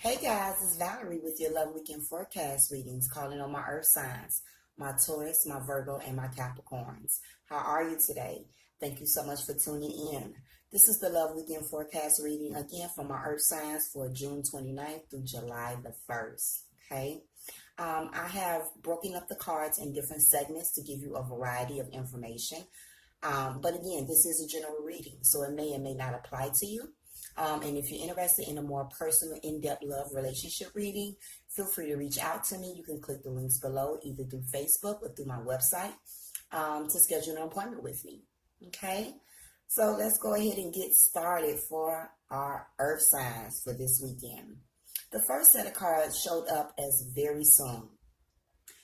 Hey guys, it's Valerie with your Love Weekend Forecast readings, calling on my earth signs, my Taurus, my Virgo, and my Capricorns. How are you today? Thank you so much for tuning in. This is the Love Weekend Forecast reading again for my earth signs for June 29th through July the 1st. Okay. I have broken up the cards in different segments to give you a variety of information. But again, this is a general reading, so it may or may not apply to you. And if you're interested in a more personal, in-depth love relationship reading, feel free to reach out to me. You can click the links below, either through Facebook or through my website, to schedule an appointment with me. Okay? So let's go ahead and get started for our earth signs for this weekend. The first set of cards showed up as very soon.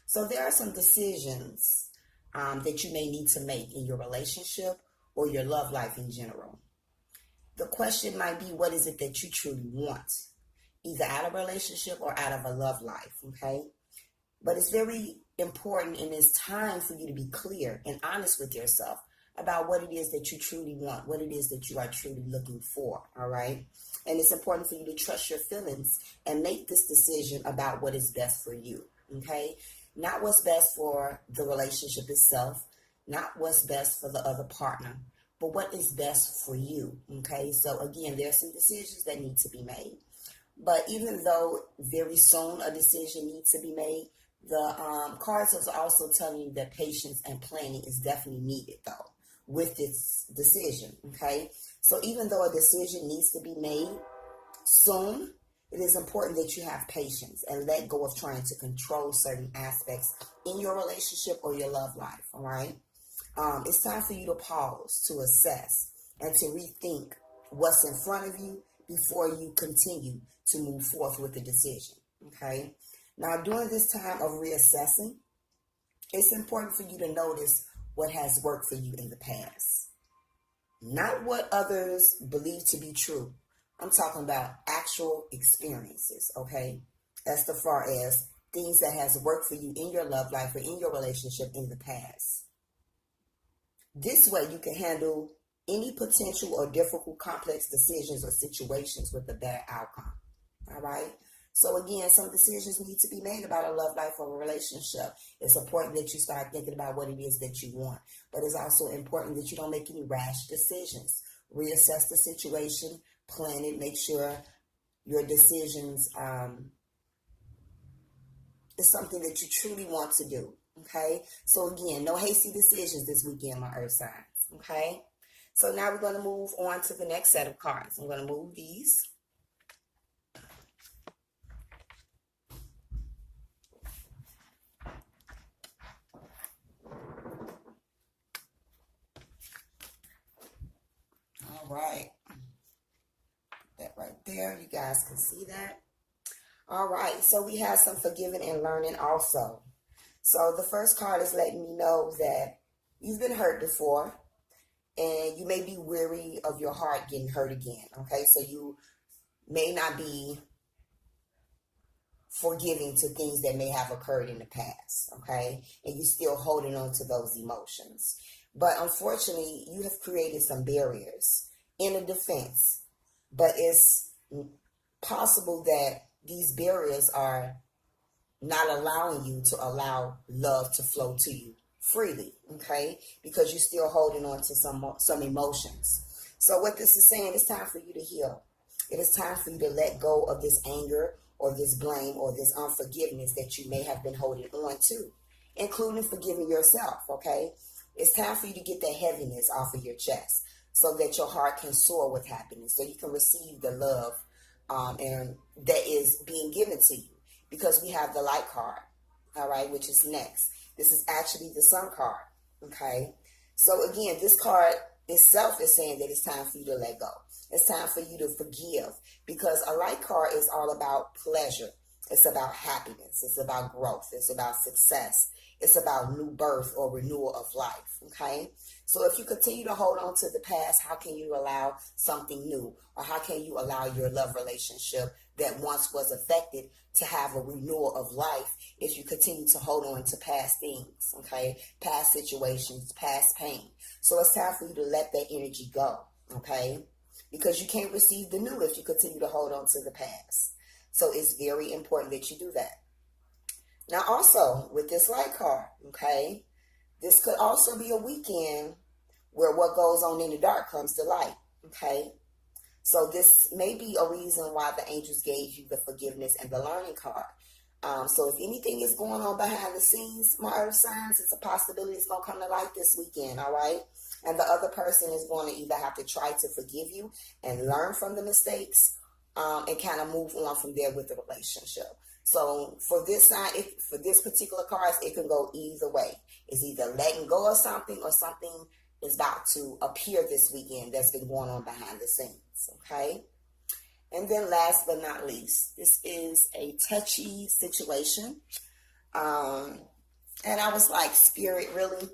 So there are some decisions that you may need to make in your relationship or your love life in general. The question might be, what is it that you truly want? Either out of a relationship or out of a love life, okay? But it's very important and it's time for you to be clear and honest with yourself about what it is that you truly want, what it is that you are truly looking for, all right? And it's important for you to trust your feelings and make this decision about what is best for you, okay? Not what's best for the relationship itself, not what's best for the other partner, but what is best for you, okay? So again, there are some decisions that need to be made. But even though very soon a decision needs to be made, the cards are also telling you that patience and planning is definitely needed, though, with this decision, okay? So even though a decision needs to be made soon, it is important that you have patience and let go of trying to control certain aspects in your relationship or your love life, all right? It's time for you to pause, to assess, and to rethink what's in front of you before you continue to move forth with the decision, okay? Now, during this time of reassessing, it's important for you to notice what has worked for you in the past. Not what others believe to be true. I'm talking about actual experiences, okay? As far as things that has worked for you in your love life or in your relationship in the past. This way you can handle any potential or difficult complex decisions or situations with a better outcome. All right? So again, some decisions need to be made about a love life or a relationship. It's important that you start thinking about what it is that you want. But it's also important that you don't make any rash decisions. Reassess the situation, plan it, make sure your decisions is something that you truly want to do. Okay, so again, no hasty decisions this weekend, my earth signs. Okay, so now we're going to move on to the next set of cards. I'm going to move these. All right, put that right there. You guys can see that. All right, so we have some forgiving and learning also. So the first card is letting me know that you've been hurt before and you may be weary of your heart getting hurt again, okay? So you may not be forgiving to things that may have occurred in the past, okay? And you're still holding on to those emotions. But unfortunately, you have created some barriers in a defense, but it's possible that these barriers are not allowing you to allow love to flow to you freely, okay? Because you're still holding on to some emotions. So what this is saying, it's time for you to heal. It is time for you to let go of this anger or this blame or this unforgiveness that you may have been holding on to, including forgiving yourself, okay? It's time for you to get that heaviness off of your chest so that your heart can soar with happiness, so you can receive the love and that is being given to you. Because we have the light card, all right, which is next. This is actually the sun card, okay? So again, this card itself is saying that it's time for you to let go. It's time for you to forgive because a light card is all about pleasure. It's about happiness. It's about growth. It's about success. It's about new birth or renewal of life, okay? So if you continue to hold on to the past, how can you allow something new? Or how can you allow your love relationship that once was affected to have a renewal of life if you continue to hold on to past things, okay? Past situations, past pain. So it's time for you to let that energy go, okay? Because you can't receive the new if you continue to hold on to the past. So it's very important that you do that. Now, also with this light card, okay, this could also be a weekend where what goes on in the dark comes to light, okay? So this may be a reason why the angels gave you the forgiveness and the learning card. So if anything is going on behind the scenes, my earth signs, it's a possibility it's going to come to light this weekend, all right? And the other person is going to either have to try to forgive you and learn from the mistakes, and kind of move on from there with the relationship. So for this sign, for this particular card, it can go either way. It's either letting go of something or something is about to appear this weekend that's been going on behind the scenes, okay? And then last but not least, this is a touchy situation. And I was like, Spirit, really?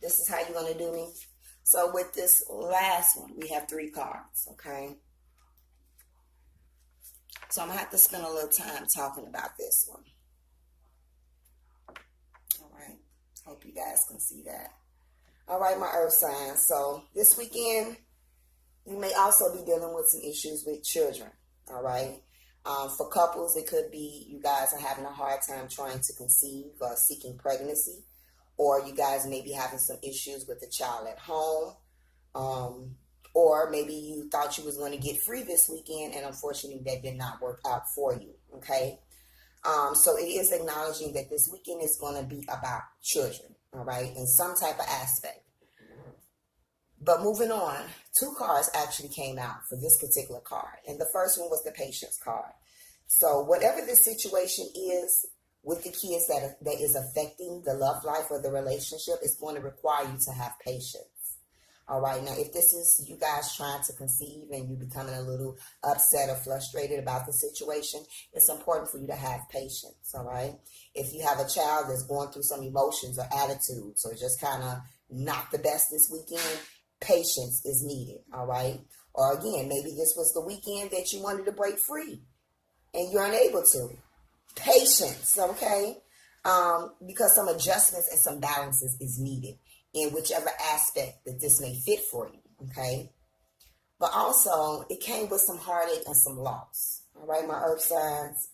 This is how you're going to do me? So with this last one, we have 3 cards, okay? So I'm going to have to spend a little time talking about this one. All right. Hope you guys can see that. All right, my earth signs. So this weekend, you may also be dealing with some issues with children. All right. For couples, it could be you guys are having a hard time trying to conceive or seeking pregnancy, or you guys may be having some issues with the child at home. Or maybe you thought you was going to get free this weekend, and unfortunately that did not work out for you, okay? So it is acknowledging that this weekend is going to be about children, all right, in some type of aspect. But moving on, 2 cards actually came out for this particular card, and the first one was the patience card. So whatever the situation is with the kids that is affecting the love life or the relationship, is going to require you to have patience. All right, now if this is you guys trying to conceive and you becoming a little upset or frustrated about the situation, it's important for you to have patience, all right? If you have a child that's going through some emotions or attitudes or just kind of not the best this weekend, patience is needed, all right? Or again, maybe this was the weekend that you wanted to break free and you're unable to. Patience, okay? Because some adjustments and some balances is needed in whichever aspect that this may fit for you, okay? But also, it came with some heartache and some loss, all right, my earth signs?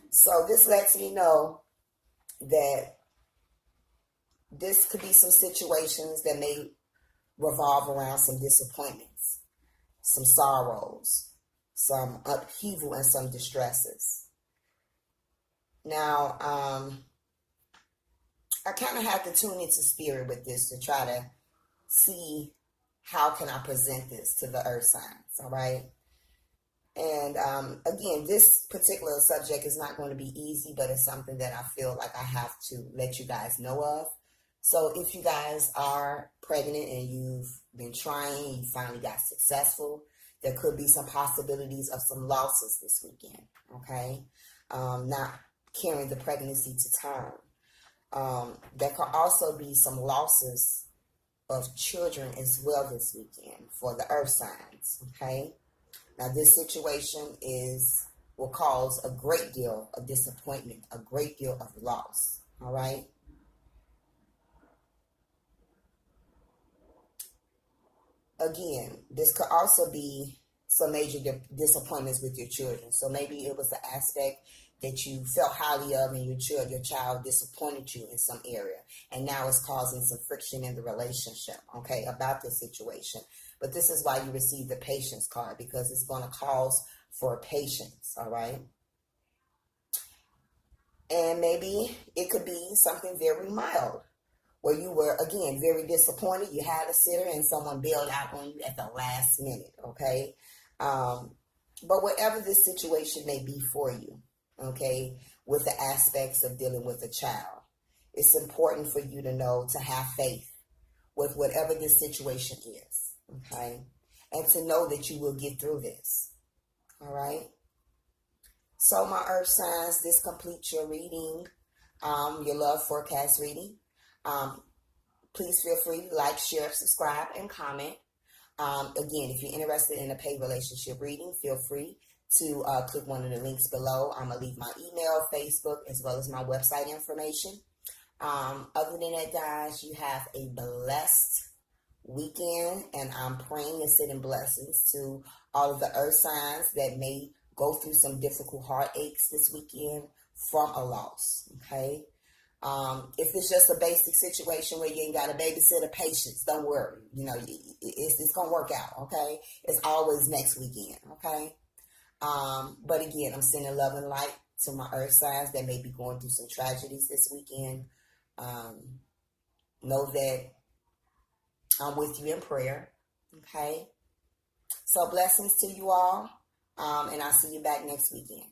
So this lets me know that this could be some situations that may revolve around some disappointments, some sorrows, some upheaval, and some distresses. Now, I kind of have to tune into spirit with this to try to see how can I present this to the earth signs, all right? And again, this particular subject is not going to be easy, but it's something that I feel like I have to let you guys know of. So if you guys are pregnant and you've been trying, you finally got successful, there could be some possibilities of some losses this weekend, okay? Not carrying the pregnancy to term. There could also be some losses of children as well this weekend for the earth signs, okay? Now this situation will cause a great deal of disappointment, a great deal of loss, all right? Again, this could also be some major disappointments with your children. So maybe it was the aspect that you felt highly of and your child disappointed you in some area. And now it's causing some friction in the relationship, okay, about this situation. But this is why you receive the patience card, because it's going to cause for patience, all right? And maybe it could be something very mild, where you were, again, very disappointed. You had a sitter and someone bailed out on you at the last minute, okay? But whatever this situation may be for you, okay, with the aspects of dealing with a child, it's important for you to know to have faith with whatever this situation is, okay? And to know that you will get through this, all right? So my earth signs, this completes your reading, your love forecast reading. Please feel free to like, share, subscribe, and comment. Again, if you're interested in a paid relationship reading, feel free to click one of the links below. I'm going to leave my email, Facebook, as well as my website information. Other than that, guys, you have a blessed weekend, and I'm praying and sending blessings to all of the earth signs that may go through some difficult heartaches this weekend from a loss. Okay. If it's just a basic situation where you ain't got a babysitter, patience, don't worry. It's going to work out. Okay. It's always next weekend. Okay. But again, I'm sending love and light to my earth signs that may be going through some tragedies this weekend. Know that I'm with you in prayer. Okay. So blessings to you all. And I'll see you back next weekend.